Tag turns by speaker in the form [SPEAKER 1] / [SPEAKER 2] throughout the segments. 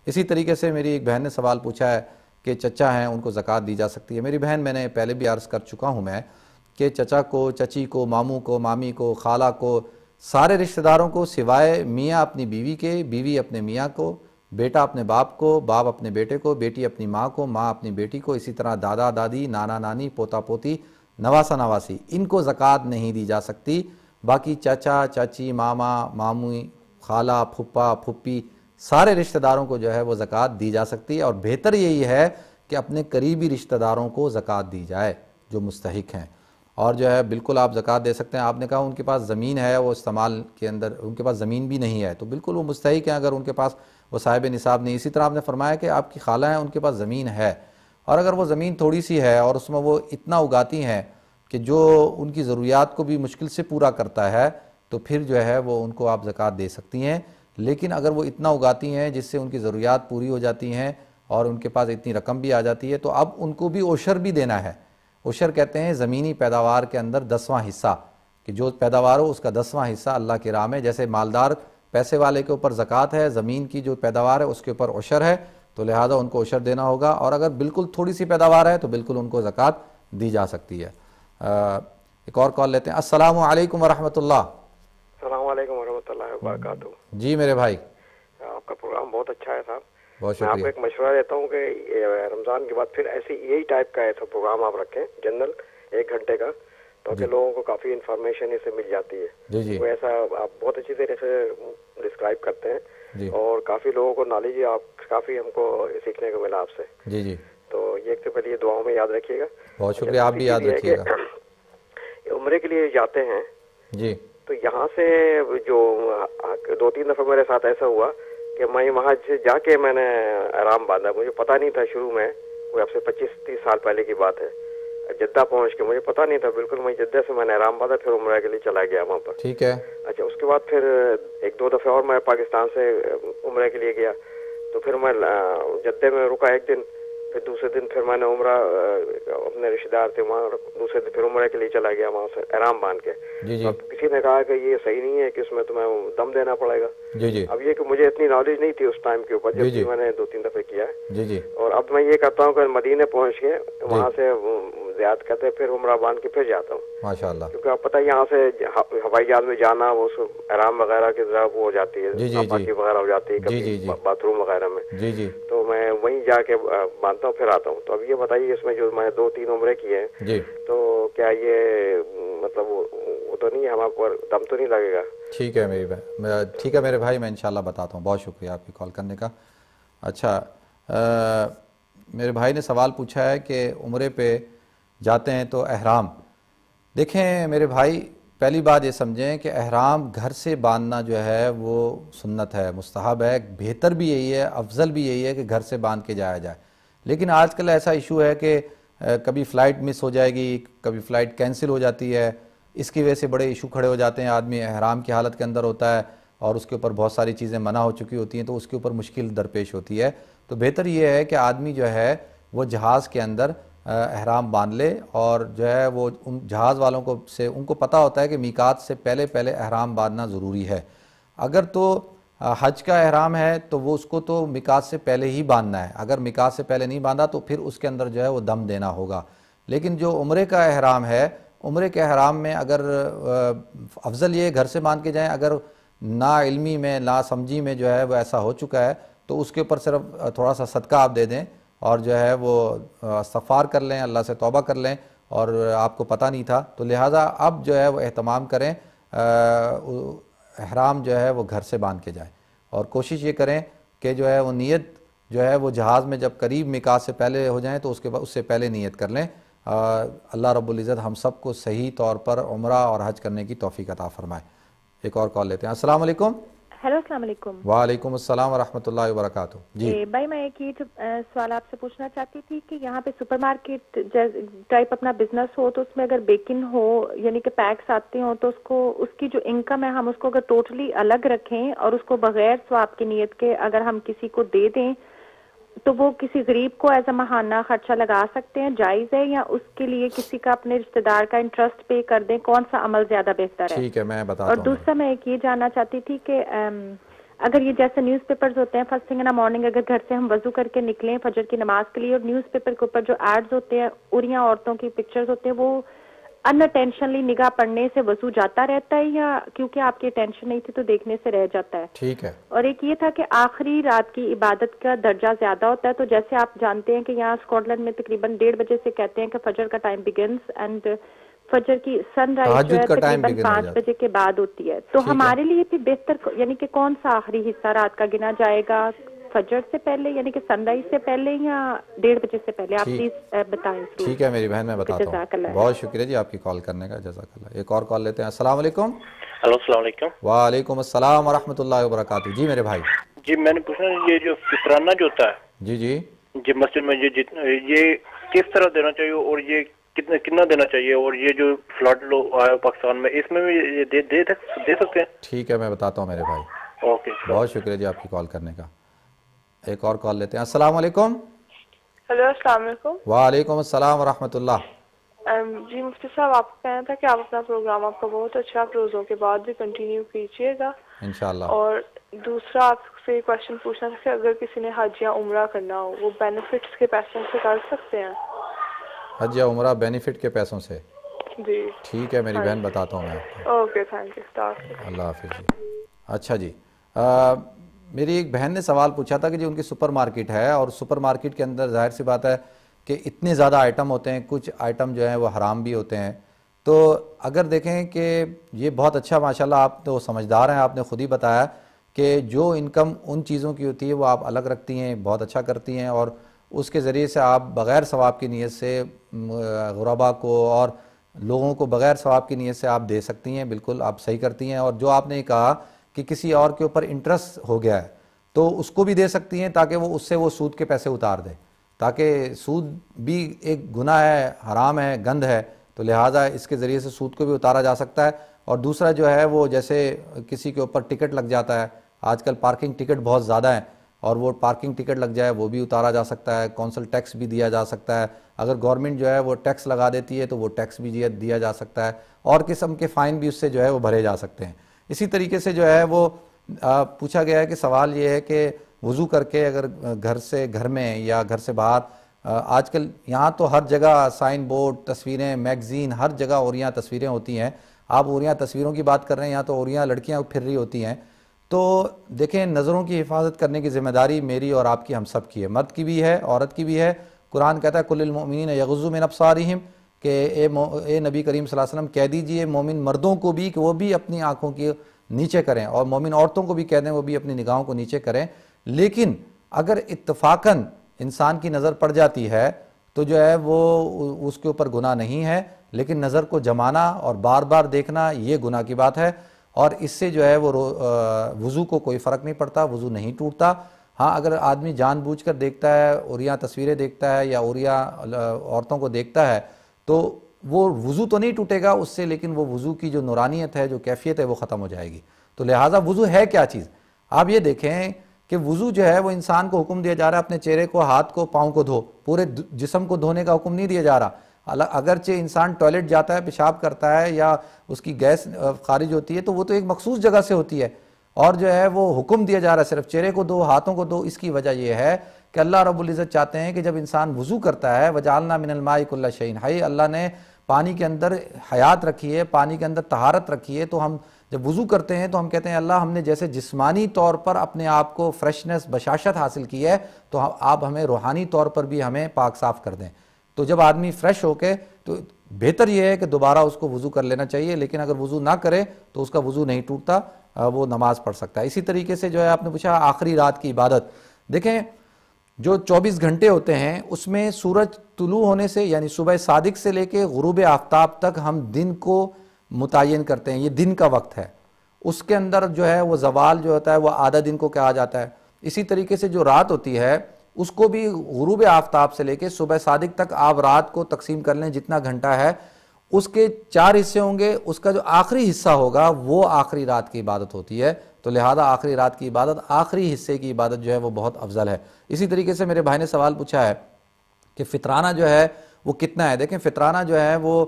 [SPEAKER 1] اسی طریقے سے میری ایک بہن نے سوال پوچھا ہے کہ چچا ہیں ان کو زکوٰۃ دی جا سکتی ہے. میری بہن میں نے پہلے بھی عرض کر چکا ہوں میں کہ چچا کو، چچی کو، ماموں کو، مامی کو، خالہ کو، سارے رشتہ داروں کو سوائے میاں اپنی بیوی کے، بیوی اپنے میاں کو، بیٹا اپنے باپ کو، باپ اپنے بیٹے کو، بیٹی اپنی ماں کو، ماں اپنی بیٹی کو، اسی طرح دادا دادی، نانا نانی، پوتا پوتی، نواسا نواسی، ان کو زکوٰۃ نہیں دی جا سکتی. باقی چچا، چاچی، ماما، ماموئی، خالہ، پھپھا، پھپھی، سارے رشتہ داروں کو جو ہے وہ زکوٰۃ دی جا سکتی ہے. اور بہتر یہی ہے کہ اپنے قریبی رشتہ داروں کو زکوٰۃ دی جائے جو مستحق ہیں. اور جو ہے بالکل آپ زکوٰۃ دے سکتے ہیں. آپ نے کہا ان کے پاس زمین ہے، وہ استعمال کے اندر ان کے پاس زمین بھی نہیں ہے، تو بالکل وہ مستحق ہیں اگر ان کے پاس وہ صاحب نصاب نہیں. اسی طرح آپ نے فرمایا کہ آپ کی خالہ ہیں، ان کے پاس زمین ہے، اور اگر وہ زمین تھوڑی سی ہے اور اس میں وہ اتنا اگاتی ہیں کہ جو ان کی ضروریات کو بھی مشکل سے پورا کرتا ہے، تو پھر جو ہے وہ ان کو آپ زکوٰۃ دے سکتی ہیں. لیکن اگر وہ اتنا اگاتی ہیں جس سے ان کی ضروریات پوری ہو جاتی ہیں اور ان کے پاس اتنی رقم بھی آ جاتی ہے، تو اب ان کو بھی عشر بھی دینا ہے. عشر کہتے ہیں زمینی پیداوار کے اندر 10واں حصہ، کہ جو پیداوار ہو اس کا 10واں حصہ اللہ کی راہ میں. جیسے مالدار پیسے والے کے اوپر زکوٰۃ ہے، زمین کی جو پیداوار ہے اس کے اوپر عشر ہے، تو لہٰذا ان کو عشر دینا ہوگا. اور اگر بالکل تھوڑی سی پیداوار ہے تو بالکل ان کو زکوٰۃ دی جا سکتی ہے. ایک اور کال لیتے ہیں. السلام علیکم ورحمۃ اللہ.
[SPEAKER 2] السلام علیکم ورحمۃ اللہ وبرکاتہ.
[SPEAKER 1] جی میرے بھائی،
[SPEAKER 2] آپ کا پروگرام بہت اچھا ہے صاحب.
[SPEAKER 1] بہت
[SPEAKER 2] میں آپ
[SPEAKER 1] شکریہ.
[SPEAKER 2] کو ایک مشورہ دیتا ہوں کہ رمضان کے بعد پھر ایسی یہی ٹائپ کا ایسا پروگرام آپ رکھیں جنرل 1 گھنٹے کا، تاکہ لوگوں کو کافی انفارمیشن اس سے مل جاتی ہے.
[SPEAKER 1] جی
[SPEAKER 2] وہ ایسا آپ بہت اچھی طرح سے ڈسکرائب کرتے ہیں
[SPEAKER 1] جی
[SPEAKER 2] اور کافی لوگوں کو نالج ہے، آپ کافی ہم کو سیکھنے کو ملا آپ سے.
[SPEAKER 1] جی جی
[SPEAKER 2] تو یہ ایک تو پہلے یہ دعاؤں میں یاد رکھیے گا.
[SPEAKER 1] بہت شکریہ. آپ بھی یاد رکھیے گا.
[SPEAKER 2] عمرے کے لیے جاتے ہیں
[SPEAKER 1] جی
[SPEAKER 2] تو یہاں سے جو 2-3 دفعہ میرے ساتھ ایسا ہوا کہ میں وہاں سے جا کے میں نے احرام باندھا. مجھے پتا نہیں تھا شروع میں، کوئی اب سے 25-30 سال پہلے کی بات ہے. جدہ پہنچ کے مجھے پتا نہیں تھا بالکل. میں جدہ سے میں نے احرام باندھا، پھر عمرہ کے لیے چلا گیا وہاں پر.
[SPEAKER 1] ٹھیک ہے.
[SPEAKER 2] اچھا، اس کے بعد پھر 1-2 دفعہ اور میں پاکستان سے عمرے کے لیے گیا. تو پھر میں جدہ میں رکا 1 دن، پھر دوسرے دن پھر میں نے عمرہ، اپنے رشتے دار تھے وہاں، دوسرے دن پھر عمرے کے لیے چلا گیا وہاں سے احرام باندھ کے.
[SPEAKER 1] جی
[SPEAKER 2] اب کسی نے کہا کہ یہ صحیح نہیں ہے کہ اس میں تمہیں دم دینا پڑے گا.
[SPEAKER 1] جی
[SPEAKER 2] اب یہ کہ مجھے اتنی نالج نہیں تھی اس ٹائم کے اوپر جب بھی میں نے 2-3 دفعہ کیا ہے.
[SPEAKER 1] جی
[SPEAKER 2] اور اب میں یہ کرتا ہوں کہ مدینے پہنچ کے وہاں سے زیارت کرتے پھر عمرہ باندھ کے پھر جاتا ہوں.
[SPEAKER 1] ماشاء اللہ.
[SPEAKER 2] کیونکہ آپ پتہ یہاں سے ہوائی جہاز میں جانا، وہ احرام وغیرہ کی ذرا وہ ہو جاتی ہے، ناپاکی وغیرہ ہو جاتی ہے کبھی باتھ روم وغیرہ میں.
[SPEAKER 1] جی
[SPEAKER 2] تو میں وہیں جا کے باندھتا ہوں پھر آتا ہوں. تو اب یہ بتائیے اس میں جو میں 2-3 عمرے کیے ہیں،
[SPEAKER 1] جی
[SPEAKER 2] تو کیا یہ مطلب وہ تو نہیں ہمارے پر دم تو نہیں لگے گا؟
[SPEAKER 1] ٹھیک ہے ٹھیک ہے میرے بھائی، میں انشاءاللہ بتاتا ہوں. بہت شکریہ آپ کی کال کرنے کا. اچھا، میرے بھائی نے سوال پوچھا ہے کہ عمرے پہ جاتے ہیں تو احرام. دیکھیں میرے بھائی، پہلی بات یہ سمجھیں کہ احرام گھر سے باندھنا جو ہے وہ سنت ہے، مستحب ہے. بہتر بھی یہی ہے، افضل بھی یہی ہے کہ گھر سے باندھ کے جایا جائے. لیکن آج کل ایسا ایشو ہے کہ کبھی فلائٹ مس ہو جائے گی، کبھی فلائٹ کینسل ہو جاتی ہے. اس کی وجہ سے بڑے ایشو کھڑے ہو جاتے ہیں. آدمی احرام کی حالت کے اندر ہوتا ہے اور اس کے اوپر بہت ساری چیزیں منع ہو چکی ہوتی ہیں، تو اس کے اوپر مشکل درپیش ہوتی ہے. تو بہتر یہ ہے کہ آدمی جو ہے وہ جہاز کے اندر احرام باندھ لے، اور جو ہے وہ ان جہاز والوں کو ان کو پتہ ہوتا ہے کہ میقات سے پہلے احرام باندھنا ضروری ہے. اگر تو حج کا احرام ہے تو وہ اس کو تو میقات سے پہلے ہی باندھنا ہے. اگر میقات سے پہلے نہیں باندھا تو پھر اس کے اندر جو ہے وہ دم دینا ہوگا. لیکن جو عمرے کا احرام ہے، عمرے کے احرام میں اگر افضل یہ گھر سے باندھ کے جائیں. اگر نا علمی میں، نا سمجھی میں جو ہے وہ ایسا ہو چکا ہے تو اس کے اوپر صرف تھوڑا سا صدقہ آپ دے دیں اور جو ہے وہ استغفار کر لیں، اللہ سے توبہ کر لیں، اور آپ کو پتہ نہیں تھا. تو لہٰذا اب جو ہے وہ اہتمام کریں، احرام جو ہے وہ گھر سے باندھ کے جائیں. اور کوشش یہ کریں کہ جو ہے وہ نیت جو ہے وہ جہاز میں جب قریب میقات سے پہلے ہو جائیں تو اس کے بعد اس سے پہلے نیت کر لیں. اللہ رب العزت ہم سب کو صحیح طور پر عمرہ اور حج کرنے کی توفیق عطا فرمائے. ایک اور کال لیتے ہیں. السلام علیکم.
[SPEAKER 3] ہیلو، السلام علیکم.
[SPEAKER 1] وعلیکم السلام ورحمۃ اللہ وبرکاتہ. جی
[SPEAKER 3] بھائی، میں ایک یہ سوال آپ سے پوچھنا چاہتی تھی کہ یہاں پہ سپر مارکیٹ ٹائپ اپنا بزنس ہو تو اس میں اگر بیکن ہو، یعنی کہ پیکس آتے ہوں، تو اس کی جو انکم ہے ہم اس کو اگر ٹوٹلی الگ رکھیں اور اس کو بغیر ثواب کی نیت کے اگر ہم کسی کو دے دیں تو وہ کسی غریب کو ایز اے ماہانہ خرچہ لگا سکتے ہیں؟ جائز ہے؟ یا اس کے لیے کسی کا اپنے رشتہ دار کا انٹرسٹ پے کر دیں؟ کون سا عمل زیادہ بہتر ہے؟
[SPEAKER 1] ٹھیک ہے، میں بتاتا
[SPEAKER 3] اور
[SPEAKER 1] ہوں.
[SPEAKER 3] دوسرا میں ایک یہ جاننا چاہتی تھی کہ اگر یہ جیسے نیوز پیپرز ہوتے ہیں فرسٹ تھنگ ان مارننگ، اگر گھر سے ہم وضو کر کے نکلیں فجر کی نماز کے لیے، اور نیوز پیپر کے اوپر جو ایڈز ہوتے ہیں اوریاں عورتوں کی پکچرز ہوتے ہیں، وہ ان اٹینشنلی نگاہ پڑنے سے وضو جاتا رہتا ہے یا کیونکہ آپ کی اٹینشن نہیں تھی تو دیکھنے سے رہ جاتا ہے؟
[SPEAKER 1] ٹھیک ہے.
[SPEAKER 3] اور ایک یہ تھا کہ آخری رات کی عبادت کا درجہ زیادہ ہوتا ہے، تو جیسے آپ جانتے ہیں کہ یہاں اسکاٹ لینڈ میں تقریباً 1:30 بجے سے کہتے ہیں کہ فجر کا ٹائم بگنس، اینڈ فجر کی سن رائز جو ہے تقریباً 5 بجے کے بعد ہوتی ہے. تو ہمارے لیے بھی بہتر یعنی کہ کون سا آخری حصہ رات کا گنا جائے گا، فجر سے پہلے یعنی کہ سن رائز سے پہلے یا 1:30 بجے سے پہلے؟ آپ پلیز بتائیں.
[SPEAKER 1] ٹھیک ہے میری بہن، میں بتاتا ہوں. بہت شکریہ جی آپ کی کال کرنے کا، جزاک اللہ. ایک اور کال لیتے ہیں. السلام علیکم.
[SPEAKER 4] ہلو السلام علیکم.
[SPEAKER 1] وعلیکم السلام ورحمۃ اللہ وبرکاتہ. جی میرے بھائی.
[SPEAKER 4] جی میں نے پوچھنا یہ جو فطرانہ جو ہوتا ہے
[SPEAKER 1] جی جی
[SPEAKER 4] جی مسجد میں یہ کس طرح دینا چاہیے اور یہ کتنا دینا چاہیے، اور یہ جو فلڈ لو آیا پاکستان میں اس میں بھی یہ دے سکتے ہیں؟
[SPEAKER 1] ٹھیک ہے میں بتاتا ہوں میرے بھائی.
[SPEAKER 4] اوکے
[SPEAKER 1] بہت شکریہ جی آپ کی کال کرنے کا. ایک اور کال لیتے ہیں. السلام علیکم.
[SPEAKER 5] ہلو السلام علیکم.
[SPEAKER 1] وعلیکم السلام ورحمۃ اللہ.
[SPEAKER 5] جی مفتی صاحب آپ کو کہنا تھا کہ آپ اپنا پروگرام آپ کا بہت اچھا، آپ روزوں کے بعد بھی کنٹینیو کیجیے گا
[SPEAKER 1] انشاءاللہ.
[SPEAKER 5] اور دوسرا آپ سے کوشچن پوچھنا تھا کہ اگر کسی نے حج یا عمرہ کرنا ہو وہ بینیفٹس کے پیسوں سے کر سکتے ہیں؟
[SPEAKER 1] حج یا عمرہ بینیفٹ کے پیسوں سے؟
[SPEAKER 5] جی
[SPEAKER 1] ٹھیک ہے میری بہن بتاتا ہوں میں آپ کو.
[SPEAKER 5] Okay thank you.
[SPEAKER 1] اللہ حافظ جی. اچھا جی میری ایک بہن نے سوال پوچھا تھا کہ جی ان کی سپر مارکیٹ ہے اور سپر مارکیٹ کے اندر ظاہر سی بات ہے کہ اتنے زیادہ آئٹم ہوتے ہیں، کچھ آئٹم جو ہیں وہ حرام بھی ہوتے ہیں. تو اگر دیکھیں کہ یہ بہت اچھا ماشاءاللہ آپ تو سمجھدار ہیں، آپ نے خود ہی بتایا کہ جو انکم ان چیزوں کی ہوتی ہے وہ آپ الگ رکھتی ہیں، بہت اچھا کرتی ہیں، اور اس کے ذریعے سے آپ بغیر ثواب کی نیت سے غربا کو اور لوگوں کو بغیر ثواب کی نیت سے آپ دے سکتی ہیں. بالکل آپ صحیح کرتی ہیں. اور جو آپ نے کہا کہ کسی اور کے اوپر انٹرسٹ ہو گیا ہے تو اس کو بھی دے سکتی ہیں تاکہ وہ اس سے وہ سود کے پیسے اتار دے، تاکہ سود بھی ایک گناہ ہے، حرام ہے، گند ہے، تو لہٰذا اس کے ذریعے سے سود کو بھی اتارا جا سکتا ہے. اور دوسرا جو ہے وہ جیسے کسی کے اوپر ٹکٹ لگ جاتا ہے، آج کل پارکنگ ٹکٹ بہت زیادہ ہیں، اور وہ پارکنگ ٹکٹ لگ جائے وہ بھی اتارا جا سکتا ہے. کونسل ٹیکس بھی دیا جا سکتا ہے، اگر گورنمنٹ جو ہے وہ ٹیکس لگا دیتی ہے تو وہ ٹیکس بھی دیا جا سکتا ہے، اور قسم کے فائن بھی اس سے جو ہے وہ بھرے جا سکتے ہیں. اسی طریقے سے جو ہے وہ پوچھا گیا ہے کہ سوال یہ ہے کہ وضو کر کے اگر گھر میں یا گھر سے باہر، آج کل یہاں تو ہر جگہ سائن بورڈ، تصویریں، میگزین، ہر جگہ اوریاں تصویریں ہوتی ہیں. آپ اوریاں تصویروں کی بات کر رہے ہیں، یہاں تو اوریاں لڑکیاں پھر رہی ہوتی ہیں. تو دیکھیں نظروں کی حفاظت کرنے کی ذمہ داری میری اور آپ کی، ہم سب کی ہے، مرد کی بھی ہے، عورت کی بھی ہے. قرآن کہتا ہے کل المؤمنین یغضوا من ابصارہم، کہ اے نبی کریم صلی اللہ علیہ وسلم کہہ دیجئے مومن مردوں کو بھی کہ وہ بھی اپنی آنکھوں کی نیچے کریں، اور مومن عورتوں کو بھی کہہ دیں وہ بھی اپنی نگاہوں کو نیچے کریں. لیکن اگر اتفاقاً انسان کی نظر پڑ جاتی ہے تو جو ہے وہ اس کے اوپر گناہ نہیں ہے، لیکن نظر کو جمانا اور بار بار دیکھنا یہ گناہ کی بات ہے، اور اس سے جو ہے وہ وضو کو کوئی فرق نہیں پڑتا، وضو نہیں ٹوٹتا. ہاں اگر آدمی جان بوجھ کر دیکھتا ہے، اوریاں تصویریں دیکھتا ہے یا اوریاں عورتوں کو دیکھتا ہے تو وہ وضو تو نہیں ٹوٹے گا اس سے، لیکن وہ وضو کی جو نورانیت ہے، جو کیفیت ہے، وہ ختم ہو جائے گی. تو لہٰذا وضو ہے کیا چیز؟ آپ یہ دیکھیں کہ وضو جو ہے وہ انسان کو حکم دیا جا رہا ہے اپنے چہرے کو، ہاتھ کو، پاؤں کو دھو، پورے جسم کو دھونے کا حکم نہیں دیا جا رہا. اگرچہ انسان ٹوائلٹ جاتا ہے، پیشاب کرتا ہے یا اس کی گیس خارج ہوتی ہے تو وہ تو ایک مخصوص جگہ سے ہوتی ہے، اور جو ہے وہ حکم دیا جا رہا ہے صرف چہرے کو دھو، ہاتھوں کو دھو. اس کی وجہ یہ ہے کہ اللہ رب العزت چاہتے ہیں کہ جب انسان وضو کرتا ہے وَجَعَلْنَا مِنَ الْمَاءِ كُلَّ شَيْءٍ حَيٍّ، اللہ نے پانی کے اندر حیات رکھی ہے، پانی کے اندر طہارت رکھی ہے. تو ہم جب وضو کرتے ہیں تو ہم کہتے ہیں اللہ ہم نے جیسے جسمانی طور پر اپنے آپ کو فریشنس، بشاشت حاصل کی ہے، تو آپ ہمیں روحانی طور پر بھی ہمیں پاک صاف کر دیں. تو جب آدمی فریش ہو کے، تو بہتر یہ ہے کہ دوبارہ اس کو وضو کر لینا چاہیے، لیکن اگر وضو نہ کرے تو اس کا وضو نہیں ٹوٹتا، وہ نماز پڑھ سکتا ہے. اسی طریقے سے جو ہے آپ نے پوچھا آخری رات کی عبادت، دیکھیں جو 24 گھنٹے ہوتے ہیں اس میں سورج طلوع ہونے سے یعنی صبح صادق سے لے کے غروب آفتاب تک ہم دن کو متعین کرتے ہیں، یہ دن کا وقت ہے. اس کے اندر جو ہے وہ زوال جو ہوتا ہے وہ آدھا دن کو کہا جاتا ہے. اسی طریقے سے جو رات ہوتی ہے اس کو بھی غروب آفتاب سے لے کے صبح صادق تک آپ رات کو تقسیم کر لیں، جتنا گھنٹہ ہے اس کے 4 حصے ہوں گے، اس کا جو آخری حصہ ہوگا وہ آخری رات کی عبادت ہوتی ہے. تو لہذا آخری رات کی عبادت، آخری حصے کی عبادت جو ہے وہ بہت افضل ہے. اسی طریقے سے میرے بھائی نے سوال پوچھا ہے کہ فطرانہ جو ہے وہ کتنا ہے. دیکھیں فطرانہ جو ہے وہ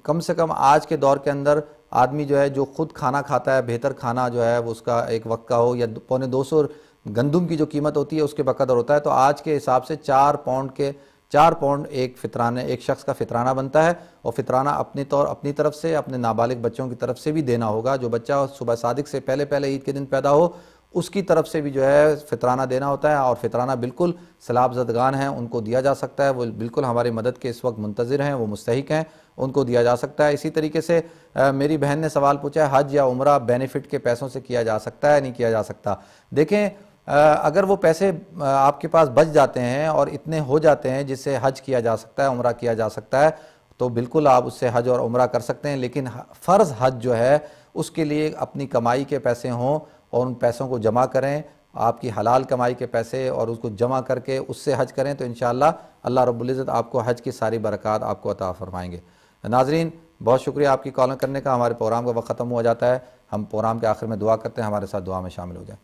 [SPEAKER 1] کم سے کم آج کے دور کے اندر آدمی جو ہے جو خود کھانا کھاتا ہے، بہتر کھانا جو ہے وہ اس کا ایک وقت کا ہو یا 250 گندم کی جو قیمت ہوتی ہے اس کے بقدر ہوتا ہے، تو آج کے حساب سے 4 پاؤنڈ ایک شخص کا فطرانہ بنتا ہے، اور فطرانہ اپنی طرف سے اپنے نابالغ بچوں کی طرف سے بھی دینا ہوگا۔ جو بچہ صبح صادق سے پہلے عید کے دن پیدا ہو اس کی طرف سے بھی جو ہے فطرانہ دینا ہوتا ہے، اور فطرانہ بالکل سیلاب زدگان ہیں ان کو دیا جا سکتا ہے، وہ بالکل ہماری مدد کے اس وقت منتظر ہیں، وہ مستحق ہیں، ان کو دیا جا سکتا ہے۔ اسی طریقے سے میری بہن نے سوال پوچھا ہے حج یا عمرہ بینیفٹ کے پیسوں سے کیا جا سکتا ہے نہیں کیا جا سکتا؟ دیکھیں اگر وہ پیسے آپ کے پاس بچ جاتے ہیں اور اتنے ہو جاتے ہیں جس سے حج کیا جا سکتا ہے، عمرہ کیا جا سکتا ہے، تو بالکل آپ اس سے حج اور عمرہ کر سکتے ہیں، لیکن فرض حج جو ہے اس کے لیے اپنی کمائی کے پیسے ہوں اور ان پیسوں کو جمع کریں، آپ کی حلال کمائی کے پیسے، اور اس کو جمع کر کے اس سے حج کریں، تو انشاءاللہ اللہ رب العزت آپ کو حج کی ساری برکات آپ کو عطا فرمائیں گے۔ ناظرین بہت شکریہ آپ کی کال کرنے کا، ہمارے پروگرام کا وقت ختم ہو جاتا ہے، ہم پروگرام کے آخر میں دعا کرتے ہیں، ہمارے ساتھ دعا میں شامل ہو جائیں۔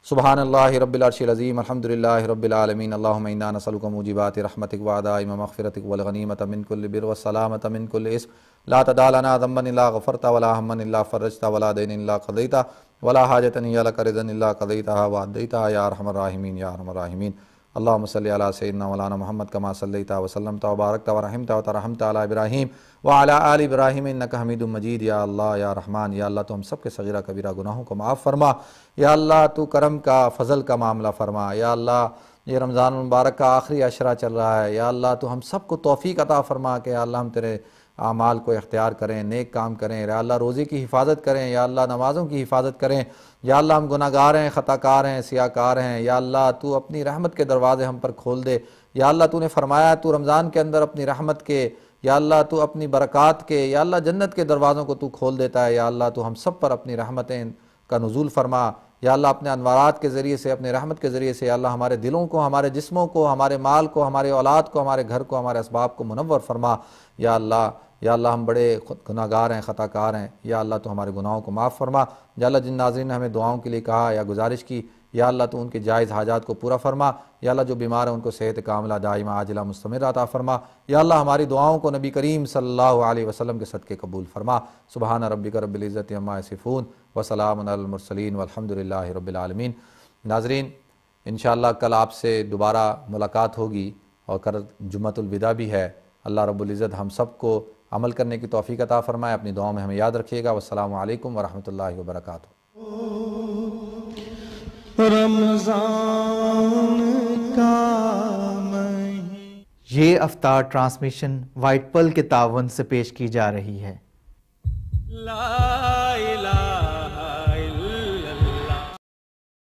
[SPEAKER 1] سبحان اللہ رب العرش العظیم، الحمدللہ رب العالمین، اللہم انا نسألک موجبات رحمتک وعزائم مغفرتک والغنیمۃ من کل بر والسلامۃ من کل اسم، لا تدع لنا ذنبا الا غفرتہ ولا ہما الا فرجتہ ولا دین الا قضیتہ ولا حاجۃ ہی لک رضا الا قضیتہا وعدیتہا یا ارحم الراحمین یا ارحم الراحمین۔ اللہم صلی علی سیدنا مولانا محمد کما صلیت وسلمت وبارکت ورحمت وترحمت علی ابراہیم وعلی آل ابراہیم انک حمید مجید۔ یا اللہ یا رحمان، یا اللہ تو ہم سب کے صغیرہ کبیرہ گناہوں کو معاف فرما، یا اللہ تو کرم کا فضل کا معاملہ فرما، یا اللہ یہ رمضان المبارک کا آخری عشرہ چل رہا ہے، یا اللہ تو ہم سب کو توفیق عطا فرما کہ یا اللہ ہم تیرے اعمال کو اختیار کریں، نیک کام کریں، یا اللہ روزے کی حفاظت کریں، یا اللہ نمازوں کی حفاظت کریں، یا اللہ ہم گناہ گار ہیں، خطا کار ہیں، سیاہ کار ہیں، یا اللہ تو اپنی رحمت کے دروازے ہم پر کھول دے، یا اللہ تو نے فرمایا تو رمضان کے اندر اپنی رحمت کے، یا اللہ تو اپنی برکات کے، یا اللہ جنت کے دروازوں کو تو کھول دیتا ہے، یا اللہ تو ہم سب پر اپنی رحمتیں کا نزول فرما، یا اللہ اپنے انوارات کے ذریعے سے، اپنے رحمت کے ذریعے سے، یا اللہ ہمارے دلوں کو، ہمارے جسموں کو، ہمارے مال کو، ہمارے اولاد کو، ہمارے گھر کو، ہمارے اسباب کو منور فرما، یا اللہ ہم بڑے گناہ گار ہیں، خطا کار ہیں، یا اللہ تو ہمارے گناہوں کو معاف فرما، یا اللہ جن ناظرین نے ہمیں دعاؤں کے لیے کہا یا گزارش کی، یا اللہ تو ان کے جائز حاجات کو پورا فرما، یا اللہ جو بیمار ہیں ان کو صحت کاملہ دائمہ عاجلہ مستمرہ عطا فرما، یا اللہ ہماری دعاؤں کو نبی کریم صلی اللہ علیہ وسلم کے صدقے قبول فرما۔ سبحان ربک رب العزت عما یصفون وسلام علی المرسلین والحمدللہ رب العالمین۔ ناظرین انشاءاللہ کل آپ سے دوبارہ ملاقات ہوگی، اور کل جمعۃ الوداع بھی ہے۔ اللہ رب العزت ہم سب کو عمل کرنے کی توفیق عطا فرمائے، اپنی دعاؤں میں ہمیں یاد رکھیے گا۔ والسلام علیکم ورحمۃ اللہ وبرکاتہ۔
[SPEAKER 6] رمضان کا یہ افطار ٹرانسمیشن وائٹ پرل کے تعاون سے پیش کی جا رہی ہے۔ لا الہ